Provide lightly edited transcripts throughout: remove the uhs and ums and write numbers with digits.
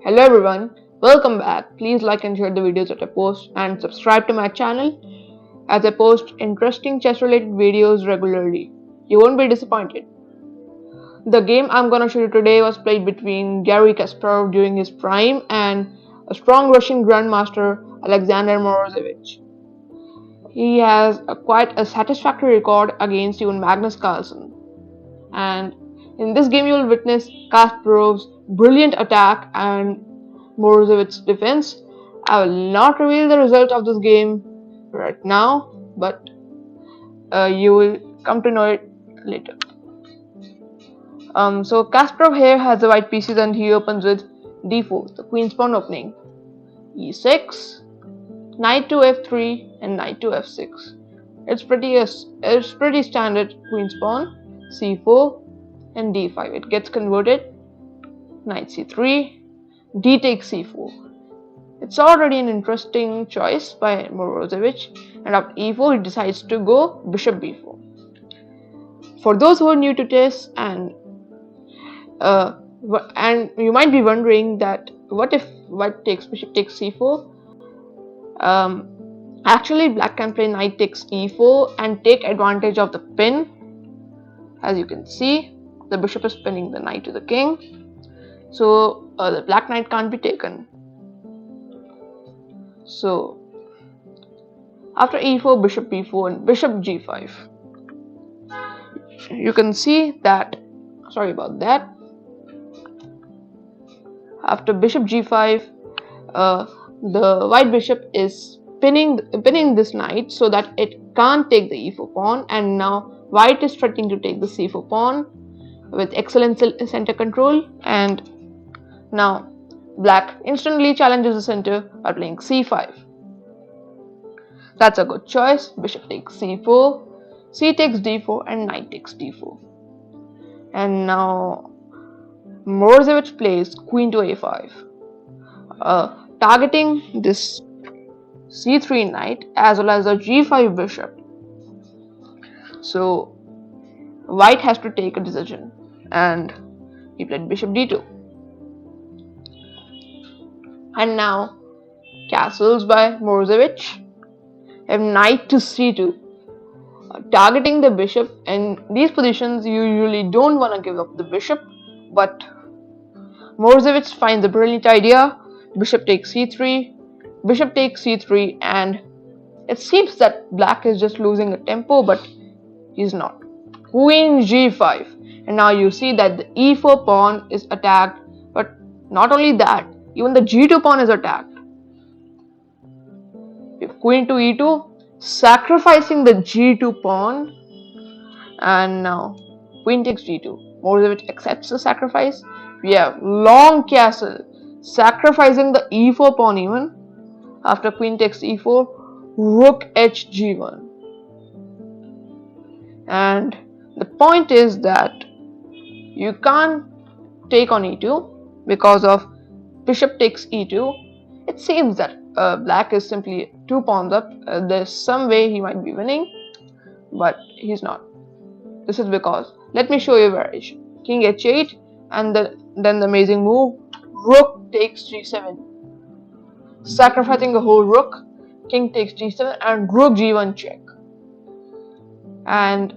Hello everyone, welcome back. Please like and share the videos that I post and subscribe to my channel as I post interesting chess related videos regularly. You won't be disappointed. The game I'm gonna show you today was played between Garry Kasparov during his prime and a strong Russian grandmaster Alexander Morozevich. He has quite a satisfactory record against even Magnus Carlsen. And in this game you will witness Kasparov's brilliant attack and Morozevich's defense. I will not reveal the result of this game right now, but you will come to know it later. So Kasparov here has the white pieces and he opens with d4, the queen's pawn opening, e6, knight to f3 and knight to f6. It's pretty standard queen's pawn, c4 and d5. It gets converted, knight c3, d takes c4. It's already an interesting choice by Morozevich, and after e4 he decides to go bishop b4. For those who are new to chess and you might be wondering that what if white takes bishop takes c4? Actually black can play knight takes e4 and take advantage of the pin. As you can see, the bishop is pinning the knight to the king, so the black knight can't be taken. So after e4, bishop b4 and bishop g5, you can see that, sorry about that, after bishop g5 the white bishop is pinning this knight so that it can't take the e4 pawn, and now white is threatening to take the c4 pawn with excellent center control, and now black instantly challenges the center by playing c5. That's a good choice. Bishop takes c4, c takes d4 and knight takes d4. And now Morozevich plays queen to a5, targeting this c3 knight as well as the g5 bishop. So white has to take a decision, and he played bishop d2. And now castles by Morozevich have knight to c2, targeting the bishop. In these positions you usually don't want to give up the bishop, but Morozevich finds a brilliant idea. Bishop takes c3, bishop takes c3, and it seems that black is just losing a tempo, but he's not. Queen g5, and now you see that the e4 pawn is attacked, but not only that, even the g2 pawn is attacked. Queen to e2, sacrificing the g2 pawn, and now queen takes g2. Morozevich accepts the sacrifice. We have long castle, sacrificing the e4 pawn even. After queen takes e4, rook h g1. And the point is that you can't take on e2 because of bishop takes e2. It seems that black is simply 2 pawns up. There's some way he might be winning, but he's not. This is because, let me show you a variation. King h8, and then the amazing move, rook takes g7, sacrificing the whole rook. King takes g7 and rook g1 check. And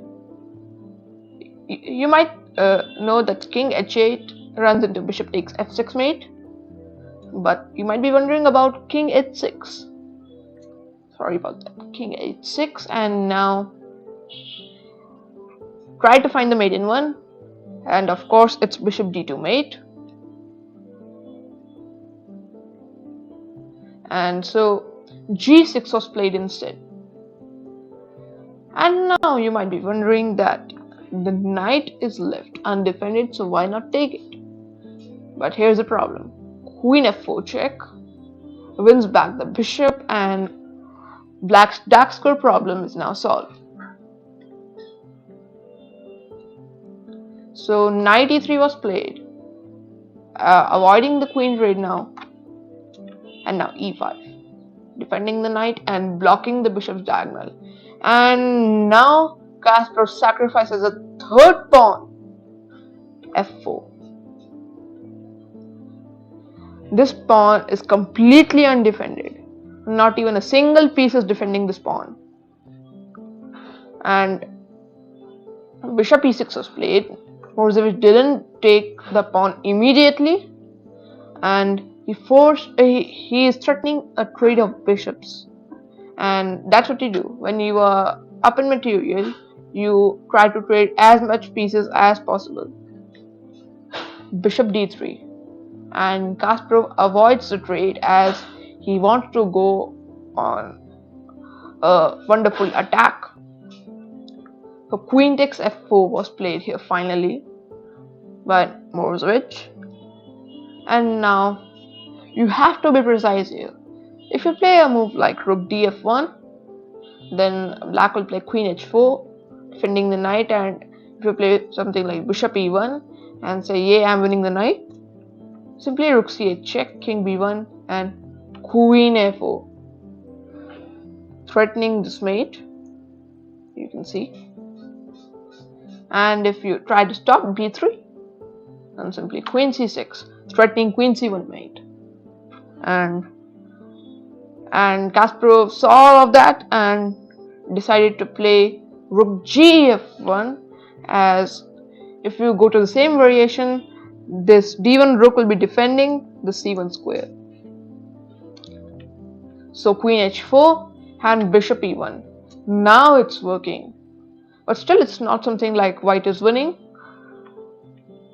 you might know that king h8 runs into bishop takes f6 mate, but you might be wondering about king h6. Sorry about that. King h6, and now try to find the maiden one, and of course it's bishop d2 mate. And so g6 was played instead. And now you might be wondering that the knight is left undefended, so why not take it? But here's the problem. Queen f4 check wins back the bishop, and black's dark square problem is now solved. So knight e3 was played, avoiding the queen raid now, and now e5, defending the knight and blocking the bishop's diagonal. And now Kasparov sacrifices a third pawn, f4. This pawn is completely undefended. Not even a single piece is defending this pawn. And bishop e6 was played. Morozevich didn't take the pawn immediately, and he is threatening a trade of bishops. And that's what you do when you are up in material. You try to trade as much pieces as possible. Bishop d3, and Kasparov avoids the trade as he wants to go on a wonderful attack. So queen takes f4 was played here finally by Morozevich. And now you have to be precise here. If you play a move like rook df1, then black will play queen h4, defending the knight. And if you play something like bishop e1 and say, yeah, I'm winning the knight, simply rook c8 check, king b1, and queen a4, threatening this mate, you can see. And if you try to stop b3, then simply queen c6, threatening queen c1 mate. And Kasparov saw all of that and decided to play rook gf1, as if you go to the same variation, this d1 rook will be defending the c1 square. So queen h4 and bishop e1. Now it's working, but still it's not something like white is winning.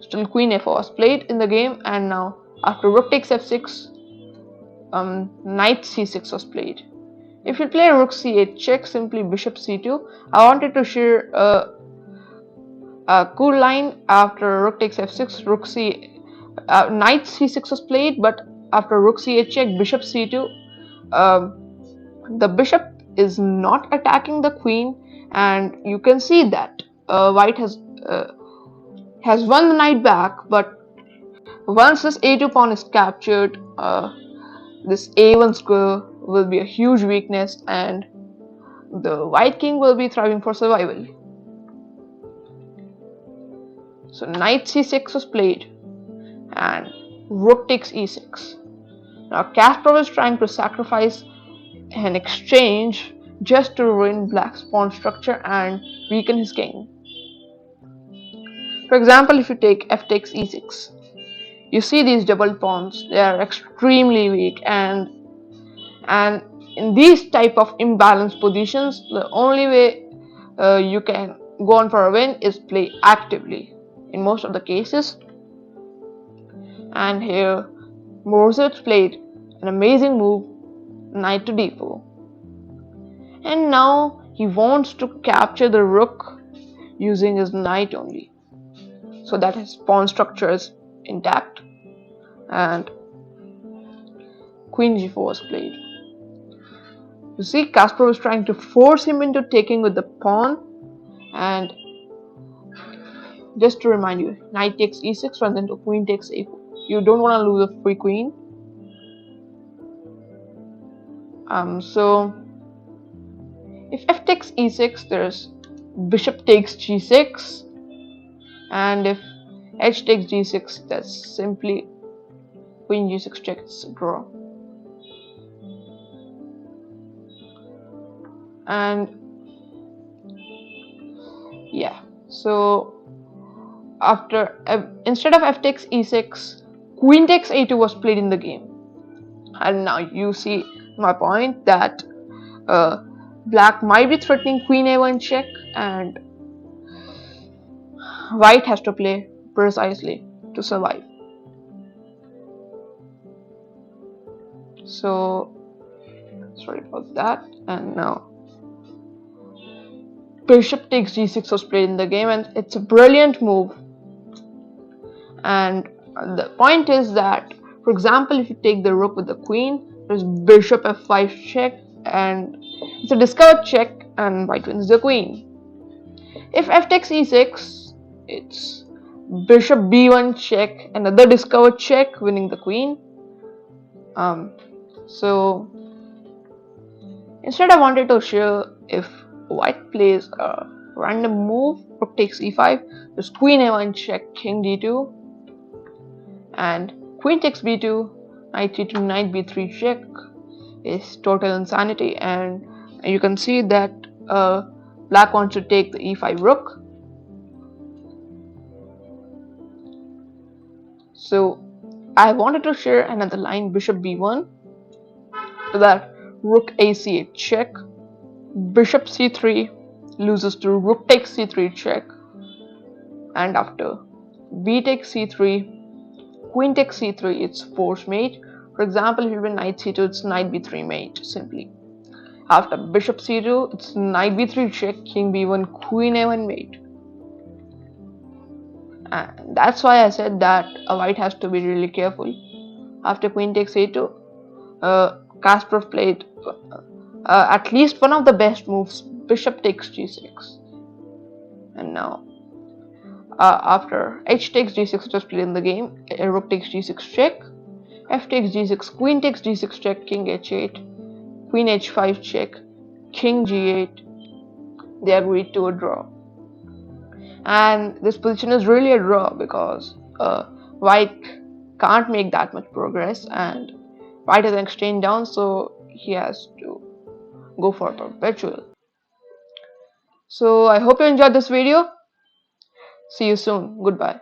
Still queen f4 was played in the game, and now after rook takes f6, knight c6 was played. If you play rook c8 check, simply bishop c2. I wanted to share a cool line after rook takes f6, knight c6 was played, but after rook c8 check, bishop c2, the bishop is not attacking the queen, and you can see that white has won the knight back. But once this a2 pawn is captured, this a1 square will be a huge weakness, and the white king will be thriving for survival. So knight c6 was played, and rook takes e6. Now Kasparov is trying to sacrifice an exchange just to ruin black's pawn structure and weaken his king. For example, if you take f takes e6, you see these double pawns, they are extremely weak, and in these type of imbalanced positions, the only way you can go on for a win is play actively in most of the cases. And here Morozevich played an amazing move, knight to d4, and now he wants to capture the rook using his knight only, so that his pawn structure is intact. And queen g4 was played. You see, Kasparov is trying to force him into taking with the pawn. And just to remind you, knight takes e6 runs into queen takes a4. You don't want to lose a free queen. So if f takes e6, there's bishop takes g6, and if h takes g6, that's simply queen g6 checks draw. And yeah, so after instead of f takes e6, queen takes a2 was played in the game. And now you see my point that black might be threatening queen a1 check, and white has to play precisely to survive. So sorry about that. And now bishop takes g6 was played in the game, and it's a brilliant move. And the point is that, for example, if you take the rook with the queen, there's bishop f5 check, and it's a discovered check, and white wins the queen. If f takes e6, it's bishop b1 check, another discovered check, winning the queen. So instead, I wanted to show if white plays a random move, rook takes e5, there's queen a1 check, king d2, and queen takes b2, knight c2, knight b3 check is total insanity, and you can see that black wants to take the e5 rook. So I wanted to share another line, bishop b1, so that rook a8 check, bishop c3 loses to rook takes c3 check, and after b takes c3, queen takes c3, it's force mate. For example, if you win knight c2, it's knight b3 mate simply. After bishop c2, it's knight b3 check, king b1, queen a1 mate. And that's why I said that a white has to be really careful. After queen takes a2, Kasparov played at least one of the best moves, bishop takes g6. And now, after h takes g6 just played in the game, rook takes g6 check, f takes g6, queen takes g6 check, king h8, queen h5 check, king g8. They agreed to a draw. And this position is really a draw because white can't make that much progress, and white is an exchange down, so he has to go for perpetual. So I hope you enjoyed this video. See you soon. Goodbye.